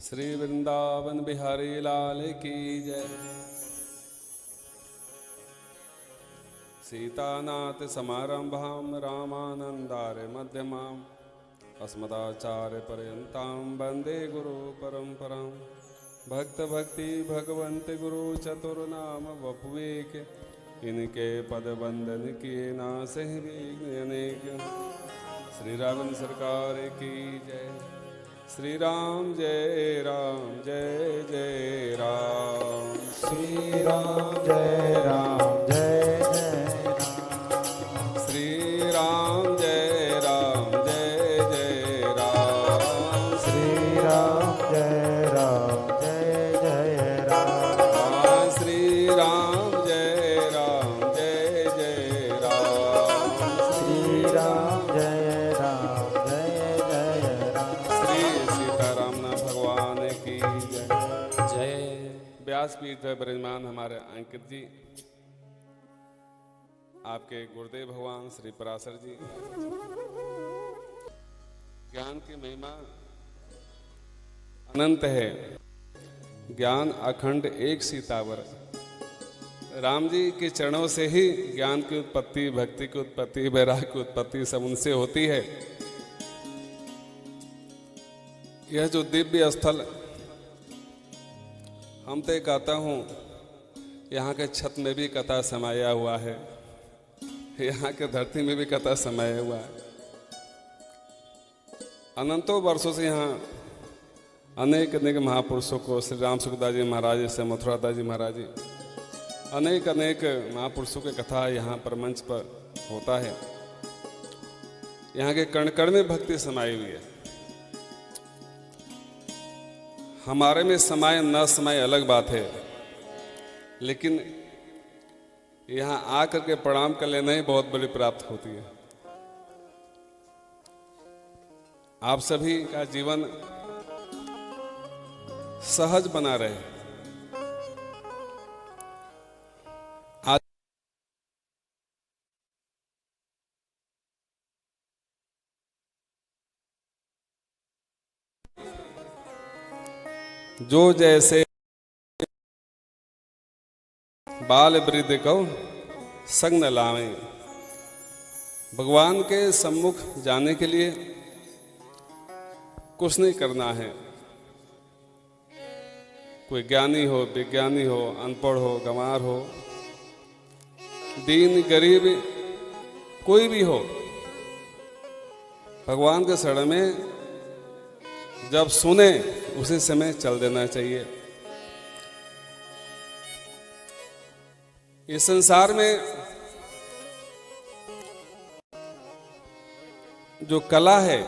श्री वृंदावन बिहारी लाल की जय। सीतानाथ समारंभां रामानंदार्य मध्यमाम् अस्मदाचार्य पर्यन्तां वन्दे गुरु परंपरां। भक्त भक्ति भगवंत गुरु चतुर्नाम वपुवेक, इनके पद बंदन किए नासे विघ्न अनेक। श्री रावण सरकार की जय। श्री राम जय राम जय जय राम। श्री राम जय राम जय जय राम। श्री राम जय राम जय जय राम। श्री राम जय राम जय जय राम। श्री राम जय राम जय जय राम। श्री राम जय राम जय जय राम। श्री सीताराम भगवान की जय जय। व्यासपीठ ब्रजमान हमारे अंकित जी, आपके गुरुदेव भगवान श्री पराशर जी। ज्ञान की महिमा अनंत है, ज्ञान अखंड एक सीतावर। राम जी के चरणों से ही ज्ञान की उत्पत्ति, भक्ति की उत्पत्ति, वैराग्य की उत्पत्ति सब उनसे होती है। यह जो दिव्य स्थल, हम तो कहता हूँ यहाँ के छत में भी कथा समाया हुआ है, यहाँ के धरती में भी कथा समाया हुआ है। अनंतों वर्षों से यहाँ अनेक अनेक महापुरुषों को, श्री राम सुखदास जी महाराज से मथुरादास जी महाराज जी, अनेक अनेक महापुरुषों की कथा यहाँ पर मंच पर होता है। यहाँ के कण कण में भक्ति समाई हुई है। हमारे में समाये न समाये अलग बात है, लेकिन यहाँ आकर के प्रणाम कर लेना ही बहुत बड़ी प्राप्त होती है। आप सभी का जीवन सहज बना रहे। आज जो जैसे बाल वृद्ध को संग न लावे। भगवान के सम्मुख जाने के लिए कुछ नहीं करना है। कोई ज्ञानी हो, विज्ञानी हो, अनपढ़ हो, गंवार हो, दीन गरीब, कोई भी हो, भगवान के शरण में जब सुने उसी समय चल देना चाहिए। इस संसार में जो कला है,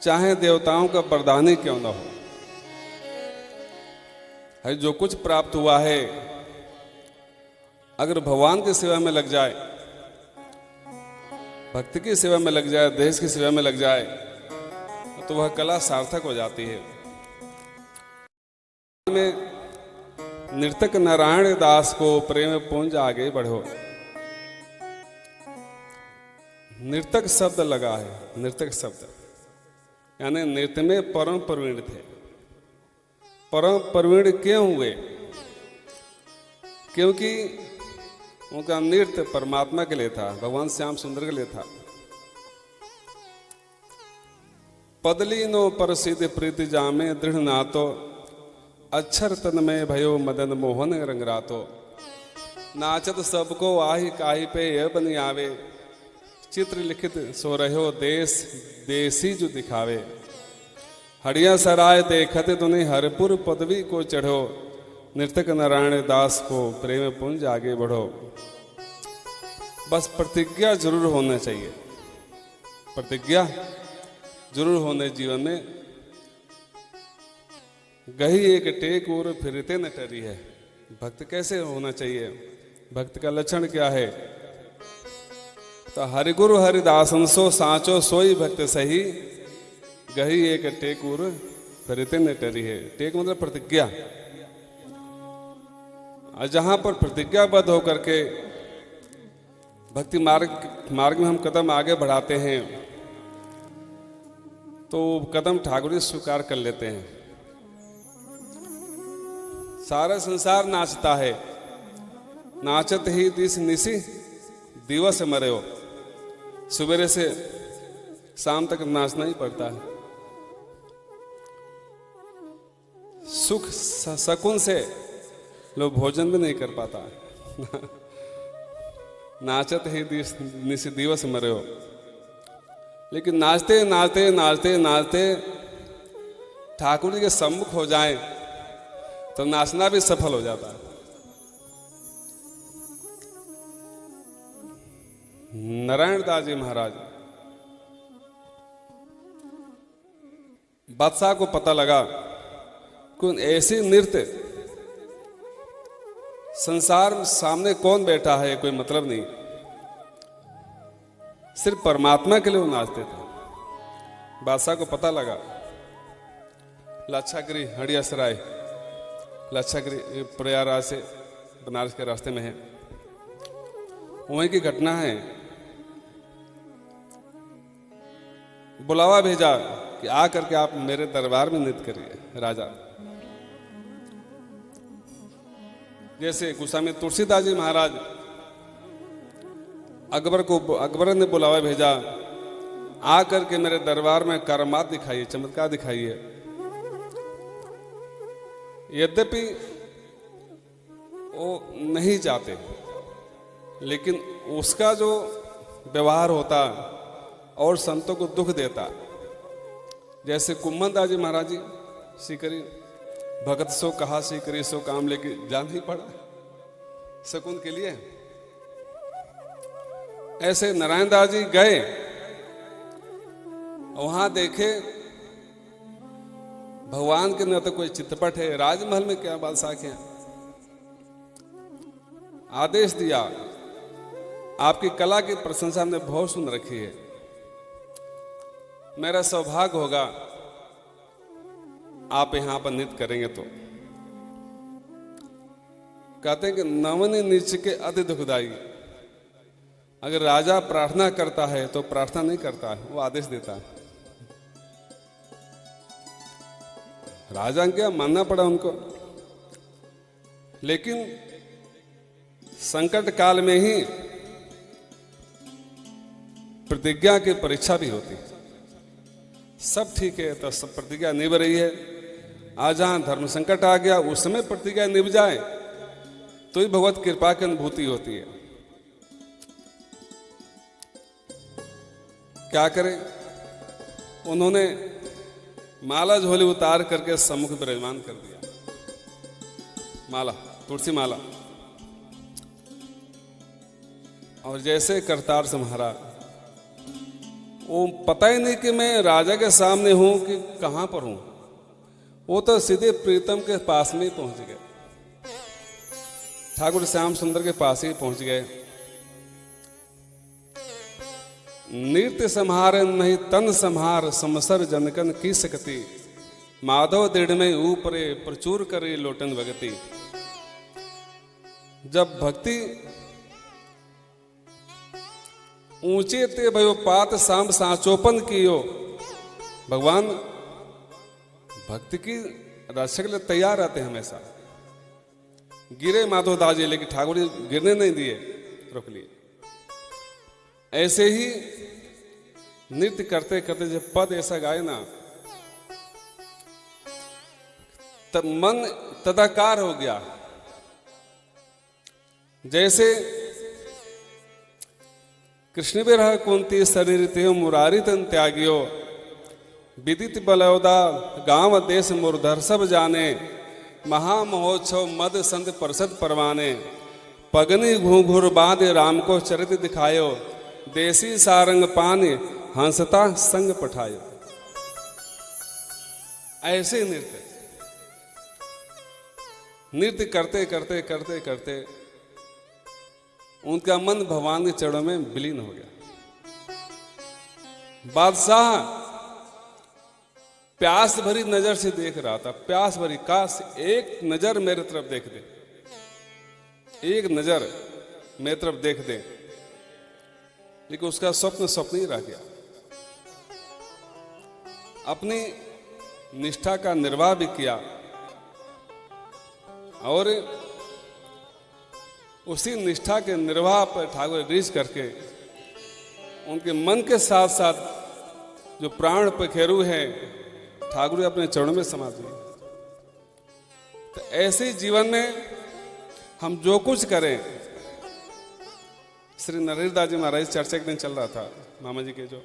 चाहे देवताओं का वरदान ही क्यों न हो, है जो कुछ प्राप्त हुआ है, अगर भगवान की सेवा में लग जाए, भक्ति की सेवा में लग जाए, देश की सेवा में लग जाए, तो वह कला सार्थक हो जाती है। में नर्तक नारायण दास को प्रेम पुंज आगे बढ़ो। नर्तक शब्द लगा है, नर्तक शब्द यानी नृत्य में परम प्रवीण थे। परम प्रवीण क्यों हुए? क्योंकि उनका नृत्य परमात्मा के लिए था, भगवान श्याम सुंदर के लिए था। पदली नो प्रसिद्ध प्रीति जामे दृढ़ नातो, अक्षर तन में भयो मदन मोहन रंगरातो। नाचत सबको आही काही पे यह बनी आवे, चित्र लिखित सो रहो देश देसी जो दिखावे। हड़िया सराय देखत तुने हरपुर पदवी को चढ़ो, नर्तक नारायण दास को प्रेम पुंज आगे बढ़ो। बस प्रतिज्ञा जरूर होना चाहिए, प्रतिज्ञा जरूर होने जीवन में। गही एक टेक और फिरते न टरी है। भक्त कैसे होना चाहिए? भक्त का लक्षण क्या है? तो हरिगुरु हरिदासन सो साचो सोई भक्त सही, गही एक टेक और फिरते न टरी है। टेक मतलब प्रतिज्ञा। और जहां पर प्रतिज्ञाबद्ध होकर के भक्ति मार्ग में हम कदम आगे बढ़ाते हैं, तो कदम ठाकुर जी स्वीकार कर लेते हैं। सारा संसार नाचता है, नाचत ही दिस निसी दिवस मर्यो। सवेरे से शाम तक नाचना ही पड़ता है। सुख शकुन से लोग भोजन भी नहीं कर पाता नाचत ही निसी दिवस मर्यो। लेकिन नाचते नाचते नाचते नाचते ठाकुर जी के सम्मुख हो जाएं तो नाचना भी सफल हो जाता है। नारायण दास जी महाराज, बादशाह को पता लगा कि ऐसी नृत्य संसार में सामने कौन बैठा है कोई मतलब नहीं, सिर्फ परमात्मा के लिए वो नाचते थे। बादशाह को पता लगा। लाक्षागिरी हड़िया सराय, लाक्षागिरी प्रयागराज से बनारस के रास्ते में है, वहीं की घटना है। बुलावा भेजा कि आ करके आप मेरे दरबार में नृत्य करिए राजा। जैसे गोस्वामी तुलसीदास जी महाराज अकबर ने बुलावा भेजा, आ करके मेरे दरबार में करामात दिखाइए, चमत्कार दिखाइए। यद्यपि वो नहीं जाते, लेकिन उसका जो व्यवहार होता और संतों को दुख देता। जैसे कुम्मन दास जी महाराज जी सीकरी भगत सो कहा सीकरी सो काम लेके जान ही पड़ा शकुन के लिए। ऐसे नारायण दास जी गए, वहां देखे भगवान के न तो कोई चित्रपट है, राजमहल में क्या बादशाह के आदेश दिया, आपकी कला की प्रशंसा हमने बहुत सुन रखी है, मेरा सौभाग्य होगा आप यहां पर नृत्य करेंगे। तो कहते हैं कि नवनी नीच के अति दुखदाई। अगर राजा प्रार्थना करता है तो प्रार्थना नहीं करता है, वो आदेश देता है। राजा क्या मानना पड़ा उनको। लेकिन संकट काल में ही प्रतिज्ञा की परीक्षा भी होती है। सब ठीक है तो सब प्रतिज्ञा निभ रही है, आज जहां धर्म संकट आ गया उस समय प्रतिज्ञा निभ जाए तो ही भगवत कृपा की अनुभूति होती है। क्या करें, उन्होंने माला झोली उतार करके सम्मुख विराजमान कर दिया। माला, तुलसी माला, और जैसे करतार संहारा, वो पता ही नहीं कि मैं राजा के सामने हूं कि कहां पर हूं। वो तो सीधे प्रीतम के पास में ही पहुंच गए, ठाकुर श्याम सुंदर के पास ही पहुंच गए। नृत्य संहार नहीं तन संहार, समसर जनकन की सकती, माधव दृढ़ में ऊपरे प्रचुर करे लोटन भगति। जब भक्ति ऊंचे ते भयो पात सांब सांचोपन कियो, भगवान भक्ति की रक्षा के लिए तैयार रहते हैं हमेशा। गिरे माधव दास जी, लेकिन ठाकुर जी गिरने नहीं दिए, रोक लिए। ऐसे ही नृत्य करते करते जब पद ऐसा गाए ना, तब मन तदाकार हो गया। जैसे कृष्ण विरह कुंती शरीर त्यो मुरारी तन त्यागियो, विदित बलौदा गांव देश मुरधर सब जाने, महामहोत्सव मद संत परसद परवाने, पगनी घूंघुर बांधे राम को चरित दिखायो, देसी सारंग पानी हंसता संग पठायो। ऐसे नृत्य करते करते करते करते उनका मन भगवान के चरणों में विलीन हो गया। बादशाह प्यास भरी नजर से देख रहा था, प्यास भरी, काश एक नजर मेरे तरफ देख दे, एक नजर मेरी तरफ देख दे। लेकिन उसका स्वप्न स्वप्न ही रह गया। अपनी निष्ठा का निर्वाह भी किया और उसी निष्ठा के निर्वाह पर ठाकुर रीझ करके उनके मन के साथ साथ जो प्राण पखेरु है ठाकुर अपने चरणों में समा दिए। तो ऐसे ही जीवन में हम जो कुछ करें, श्री नरेंद्रदास जी महाराज चर्चा एक दिन चल रहा था मामा जी के, जो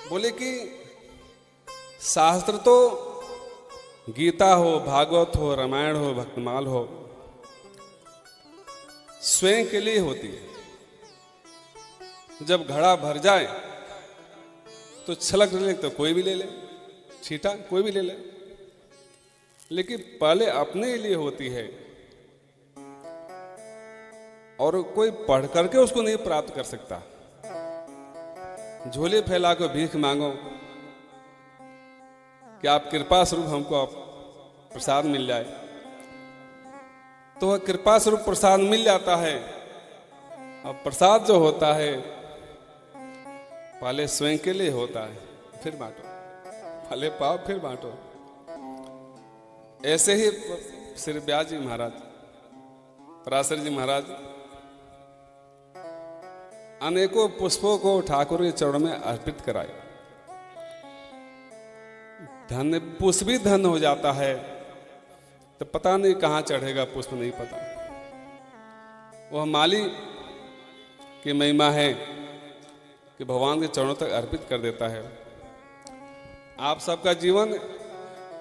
बोले कि शास्त्र तो गीता हो, भागवत हो, रामायण हो, भक्तमाल हो, स्वयं के लिए होती है। जब घड़ा भर जाए तो छलक ले तो कोई भी ले ले, छीटा कोई भी ले ले, लेकिन पहले अपने लिए होती है और कोई पढ़ करके उसको नहीं प्राप्त कर सकता। झोले फैला कर भीख मांगो कि आप कृपा स्वरूप हमको आप प्रसाद मिल जाए, तो वह कृपा स्वरूप प्रसाद मिल जाता है। और प्रसाद जो होता है पहले स्वयं के लिए होता है, फिर बांटो, पहले पाओ फिर बांटो। ऐसे ही श्री व्यास जी महाराज, पराशर जी महाराज अनेकों पुष्पों को ठाकुर के चरणों में अर्पित कराए। धन पुष्प भी धन हो जाता है तो पता नहीं कहां चढ़ेगा पुष्प, नहीं पता। वह माली की महिमा है कि भगवान के चरणों तक अर्पित कर देता है। आप सबका जीवन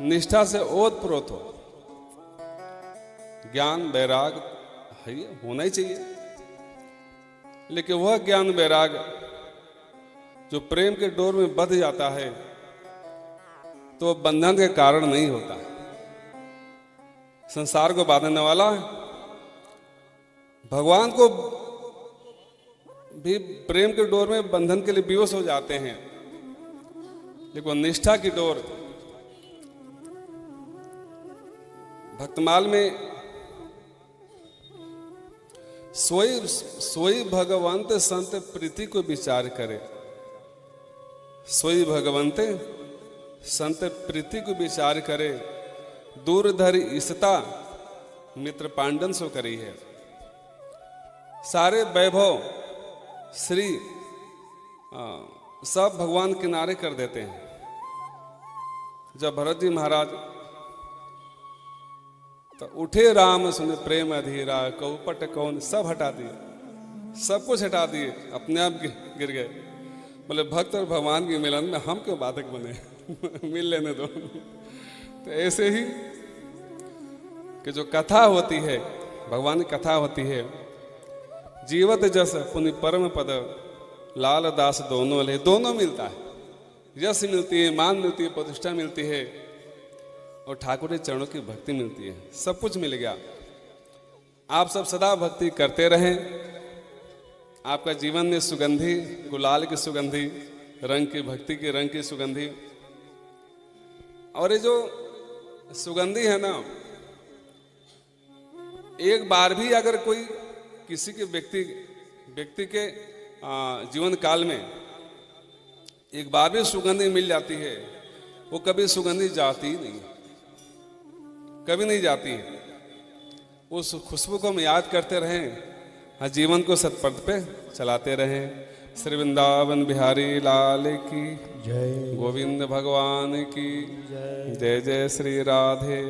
निष्ठा से ओतप्रोत हो, ज्ञान वैराग है होना ही चाहिए, लेकिन वह ज्ञान वैराग जो प्रेम के डोर में बंध जाता है तो बंधन के कारण नहीं होता। संसार को बांधने वाला भगवान को भी प्रेम के डोर में बंधन के लिए विवश हो जाते हैं, लेकिन निष्ठा की डोर भक्तमाल में सोई भगवंत संत प्रीति को विचार करे, सोई भगवंत संत प्रीति को विचार करे, दूर धरि ईसता मित्र पांडन सो करी है। सारे वैभव श्री सब भगवान किनारे कर देते हैं। जब भरत जी महाराज तो उठे राम सुने प्रेम अधीरा, कौपट कौन सब हटा दिए, सब कुछ हटा दिए, अपने आप गिर गए। बोले भक्त और भगवान के मिलन में हम क्यों बाधक बने मिल लेने दो। तो ऐसे ही कि जो कथा होती है, भगवान की कथा होती है, जीवत जस पुनि परम पद लाल दास दोनों ले, दोनों मिलता है, यश मिलती है, मान मिलती है, प्रतिष्ठा मिलती है और ठाकुर के चरणों की भक्ति मिलती है। सब कुछ मिल गया। आप सब सदा भक्ति करते रहें। आपका जीवन में सुगंधी, गुलाल की सुगंधी, रंग की भक्ति के रंग की सुगंधी, और ये जो सुगंधी है ना, एक बार भी अगर कोई किसी के व्यक्ति के जीवन काल में एक बार भी सुगंधी मिल जाती है, वो कभी सुगंधी जाती ही नहीं, कभी नहीं जाती है। उस खुशबू को हम याद करते रहें, जीवन को सत्पथ पे चलाते रहें। श्री वृंदावन बिहारी लाल की जय, गोविंद भगवान की जय। जय जय श्री राधे।